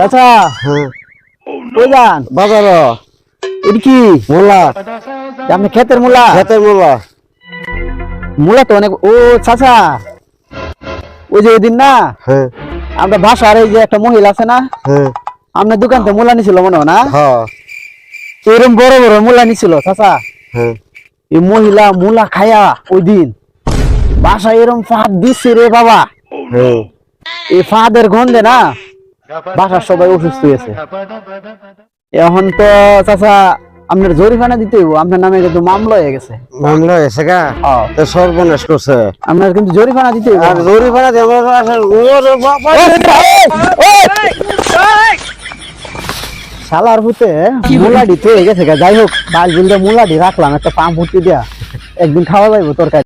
আচ্ছা হ্যাঁ কই যান বাজার এটা কি মোলা আপনি ক্ষেতের মূলা খেতের মোলা মূলা তো অনেক ও চাচা ওই যে ওইদিন না হ্যাঁ আমরা বাসার এই যে একটা মহিলা আছে না হ্যাঁ আপনার দোকান থেকে মূলা নিছিল মনে হয় না হ্যাঁ এরকম বড় বড় মূলা নিছিল চাচা হ্যাঁ এই মহিলা মূলা খায়া ওই দিন বাসায় এরকম ফাঁদ দিচ্ছে রে বাবা হ্যাঁ এই ফাঁদের গন্ধে না বাসার সবাই অসুস্থ হয়েছে এখন তো চাচা আপনার জরিমানা দিতে হইব আপনার নামে কিন্তু মামলা হয়ে গেছে মামলা হয়েছে গা হ্যাঁ। তো সর্বনাশ করছে আপনার কিন্তু জরিমানা দিতে হইব আর জরিমানা দিয়ে আমরা শালার ভূতে মুলাডি তো হয়ে গেছে গা। যাই হোক বাল বিলটা মুলাডি রাখলাম একটা পাম্প ভর্তি দিয়া একদিন খাওয়া যাইব তরকারি